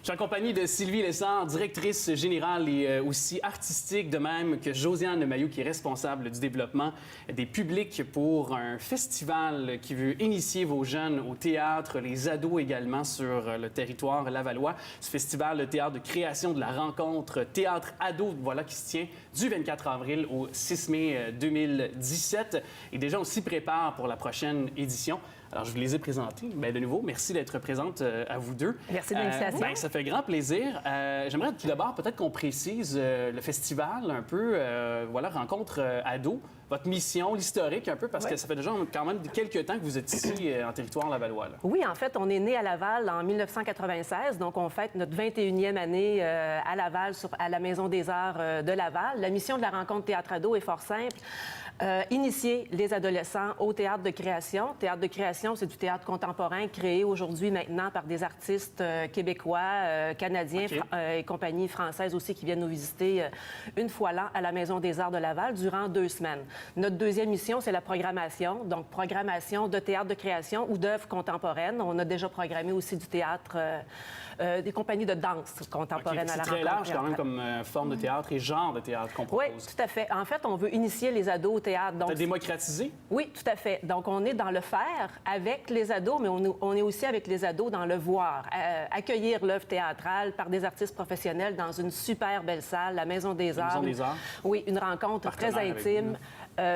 suis en compagnie de Sylvie Lessard, directrice générale et aussi artistique, de même que Josiane Mailloux, qui est responsable du développement des publics pour un festival qui veut initier vos jeunes au théâtre, les ados également sur le territoire lavallois. Ce festival, le théâtre de création de la rencontre théâtre-ado, voilà, qui se tient du 24 avril au 6 mai 2017. Et déjà, on s'y prépare pour la prochaine édition. Alors, je vous les ai présentés. Bien, de nouveau, merci d'être présente à vous deux. Merci de l'invitation. Ça fait grand plaisir. J'aimerais tout d'abord peut-être qu'on précise le festival un peu, voilà, rencontre ado, votre mission, l'historique un peu, parce que ça fait déjà quand même quelques temps que vous êtes ici en territoire lavallois. Là. Oui, en fait, on est né à Laval en 1996, donc on fête notre 21e année à Laval, à la Maison des Arts de Laval. La mission de la rencontre théâtre-ado est fort simple. Initier les adolescents au théâtre de création. Théâtre de création, c'est du théâtre contemporain créé aujourd'hui maintenant par des artistes québécois, canadiens et compagnies françaises aussi qui viennent nous visiter une fois l'an à la Maison des Arts de Laval durant 2 semaines. Notre deuxième mission, c'est la programmation. Donc, programmation de théâtre de création ou d'œuvres contemporaines. On a déjà programmé aussi du théâtre, des compagnies de danse contemporaine à la rencontre. C'est très large quand même comme forme de théâtre et genre de théâtre qu'on propose. Oui, tout à fait. En fait, on veut initier les ados au théâtre. Donc, démocratiser? Oui, tout à fait. Donc, on est dans le faire avec les ados, mais on est aussi avec les ados dans le voir. Accueillir l'œuvre théâtrale par des artistes professionnels dans une super belle salle, la Maison des Arts. Maison des Arts. Oui, une rencontre très intime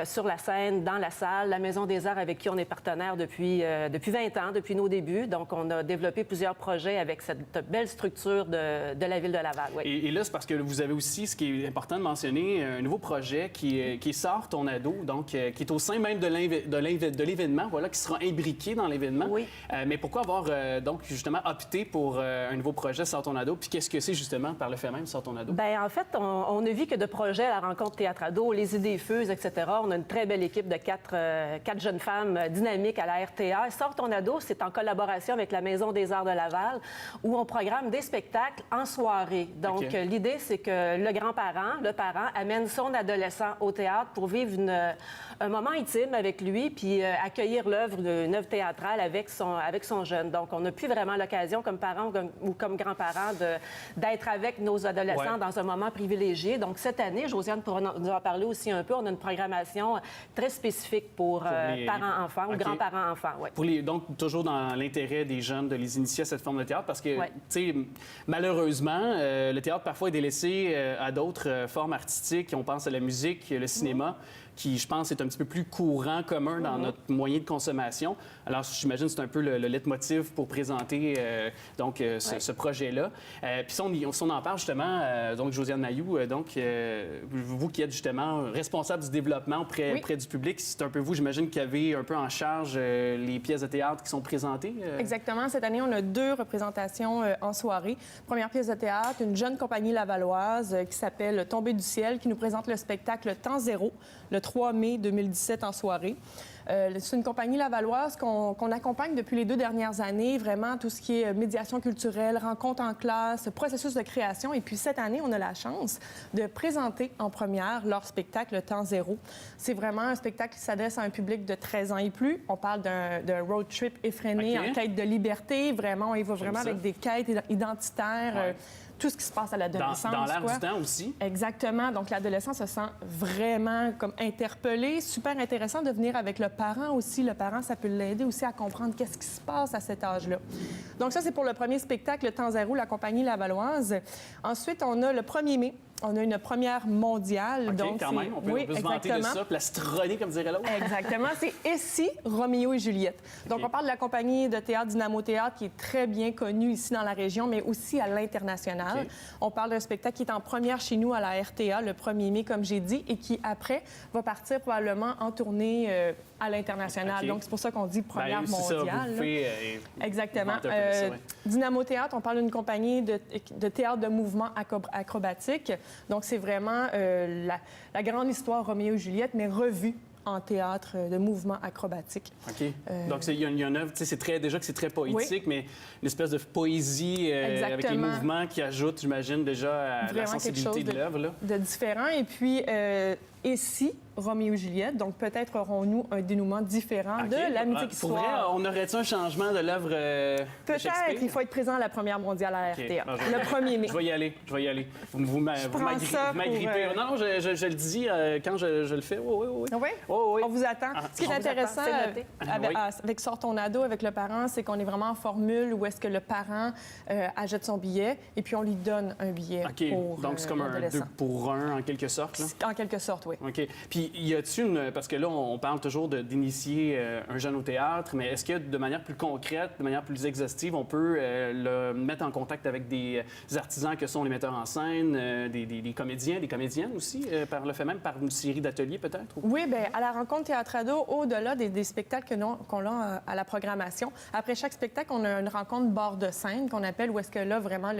sur la scène, dans la salle. La Maison des Arts avec qui on est partenaire depuis 20 ans, depuis nos débuts. Donc, on a développé plusieurs projets avec cette belle structure de la Ville de Laval. Oui. Et là, c'est parce que vous avez aussi, ce qui est important de mentionner, un nouveau projet qui est Sort ton ado, donc qui est au sein même de l'événement, voilà, qui sera imbriqué dans l'événement. Oui. Mais pourquoi avoir donc justement opté pour un nouveau projet Sort ton ado? Puis qu'est-ce que c'est justement par le fait même Sort ton ado? Bien, en fait, on ne vit que de projets à la rencontre théâtre-ado, les idées fuses, etc. On a une très belle équipe de 4 jeunes femmes dynamiques à la RTA. Sort ton ado, c'est en collaboration avec la Maison des Arts de Laval, où on programme des spectacles en soirée. Donc, l'idée, c'est que le parent, amène son adolescent au théâtre pour vivre un moment intime avec lui, puis accueillir une œuvre théâtrale avec son jeune. Donc, on n'a plus vraiment l'occasion, comme parents ou comme grands-parents, d'être avec nos adolescents dans un moment privilégié. Donc, cette année, Josiane pourra nous en parler aussi un peu. On a une programmation très spécifique pour parents-enfants ou grands-parents-enfants. Ouais. Donc, toujours dans l'intérêt des jeunes de les initier à cette forme de théâtre, parce que, tu sais, malheureusement, le théâtre parfois est délaissé à d'autres formes artistiques. On pense à la musique, le cinéma, qui, je pense, est un petit peu plus courant, commun dans notre moyen de consommation. Alors, j'imagine que c'est un peu le leitmotiv pour présenter ce projet-là. Puis si on en parle justement, donc Josiane Mailloux, vous qui êtes justement responsable du développement auprès du public, c'est un peu vous, j'imagine, qui avez un peu en charge les pièces de théâtre qui sont présentées? Exactement. Cette année, on a 2 représentations en soirée. Première pièce de théâtre, une jeune compagnie lavalloise qui s'appelle Tombée du ciel, qui nous présente le spectacle Temps zéro, le 3 mai 2017 en soirée. C'est une compagnie lavalloise qu'on accompagne depuis les 2 dernières années, vraiment tout ce qui est médiation culturelle, rencontre en classe, processus de création. Et puis cette année, on a la chance de présenter en première leur spectacle Temps zéro. C'est vraiment un spectacle qui s'adresse à un public de 13 ans et plus. On parle d'un road trip effréné en quête de liberté. Vraiment, on y va vraiment avec des quêtes identitaires. Tout ce qui se passe à l'adolescence. Dans l'air du temps aussi. Exactement. Donc, l'adolescent se sent vraiment comme interpellé. Super intéressant de venir avec le parent aussi. Le parent, ça peut l'aider aussi à comprendre qu'est-ce qui se passe à cet âge-là. Donc, ça, c'est pour le premier spectacle, Temps zéro, la compagnie lavalloise. Ensuite, on a le 1er mai. On a une première mondiale. OK, donc quand même. On peut se vanter de ça, plastronner, comme dirait l'autre. Exactement. C'est Ici, Roméo et Juliette. Donc, on parle de la compagnie de théâtre Dynamo Théâtre, qui est très bien connue ici dans la région, mais aussi à l'international. On parle d'un spectacle qui est en première chez nous à la RTA le 1er mai, comme j'ai dit, et qui, après, va partir probablement en tournée à l'international. Donc, c'est pour ça qu'on dit première mondiale. Ça, exactement. Dynamo Théâtre, on parle d'une compagnie de théâtre de mouvement acrobatique. Donc, c'est vraiment la grande histoire Roméo et Juliette, mais revue en théâtre de mouvement acrobatique. OK. Donc, il y a une œuvre, c'est très poétique, mais une espèce de poésie avec les mouvements qui ajoutent, j'imagine, déjà à la sensibilité de l'œuvre. De différent. Et puis, Et si Roméo et Juliette, donc peut-être aurons-nous un dénouement différent de la mythique Pour vrai, histoire. on aurait-tu un changement de l'œuvre de Peut-être, Shakespeare? il faut être présent à la première mondiale à la OK. RTA, Ah, le 1er mai. Je vais y aller, je vais y aller. Vous ça m'agrippez. pour, Non, non, je le dis quand je le fais. Oui, oui, Ah oui. oui? Oui, oui. On vous attend. Ce qui est on vous intéressant attend, c'est noté. avec Sort ton ado, avec le parent, c'est qu'on est vraiment en formule où est-ce que le parent achète son billet et puis on lui donne un billet OK. pour Donc, c'est comme un 2 l'adolescent. pour 1, en quelque sorte. Là. En quelque sorte, oui. OK. Puis, y a-t-il une. Parce que là, on parle toujours d'initier un jeune au théâtre, mais est-ce que de manière plus concrète, de manière plus exhaustive, on peut le mettre en contact avec des artisans que sont les metteurs en scène, des comédiens, des comédiennes aussi, par le fait même, par une série d'ateliers peut-être? Oui, bien, à la rencontre Théâtre Ado, au-delà des spectacles qu'on a à la programmation, après chaque spectacle, on a une rencontre bord de scène qu'on appelle, où est-ce que là, vraiment,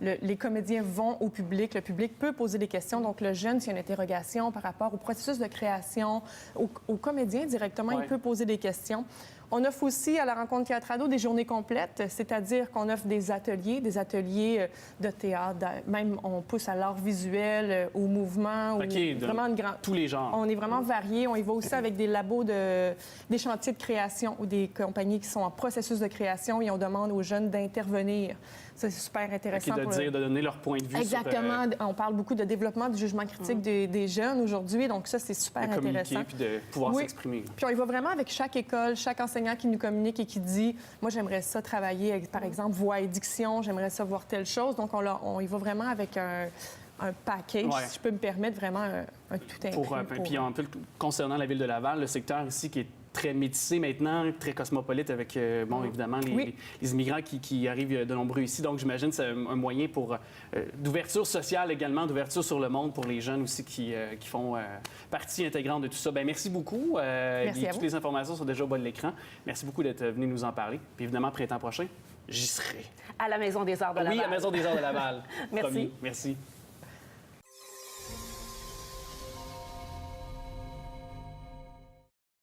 les comédiens vont au public, le public peut poser des questions. Donc, le jeune, s'il y a une interrogation par rapport au processus de création, au comédien directement, Ouais. il peut poser des questions. On offre aussi à la rencontre Théâtre Ado des journées complètes, c'est-à-dire qu'on offre des ateliers de théâtre, même on pousse à l'art visuel, au mouvement, OK, ou vraiment une grande... tous les genres. On est vraiment variés. On y va aussi avec des labos, des chantiers de création ou des compagnies qui sont en processus de création et on demande aux jeunes d'intervenir. Ça, c'est super intéressant. OK, de donner leur point de vue Exactement. On parle beaucoup de développement du jugement critique des jeunes aujourd'hui, donc ça, c'est super sur de communiquer intéressant. puis de pouvoir Oui. s'exprimer. Puis on y va vraiment avec chaque école, chaque enseignant qui nous communique et qui dit « Moi, j'aimerais ça travailler avec, par exemple, voix et diction, j'aimerais ça voir telle chose. » Donc, on y va vraiment avec un package, Ouais. si je peux me permettre, vraiment un tout inclus. Puis en plus, concernant la ville de Laval, le secteur ici qui est très métissé maintenant, très cosmopolite avec, évidemment, Oui. les immigrants qui arrivent de nombreux ici. Donc, j'imagine que c'est un moyen pour d'ouverture sociale également, d'ouverture sur le monde pour les jeunes aussi qui font partie intégrante de tout ça. Bien, merci beaucoup. Merci à toutes vous. les informations sont déjà au bas de l'écran. Merci beaucoup d'être venu nous en parler. Puis évidemment, printemps prochain, j'y serai. À la Maison des Arts de Laval. Oui, à Maison des Arts de Laval. Merci. Promis. Merci.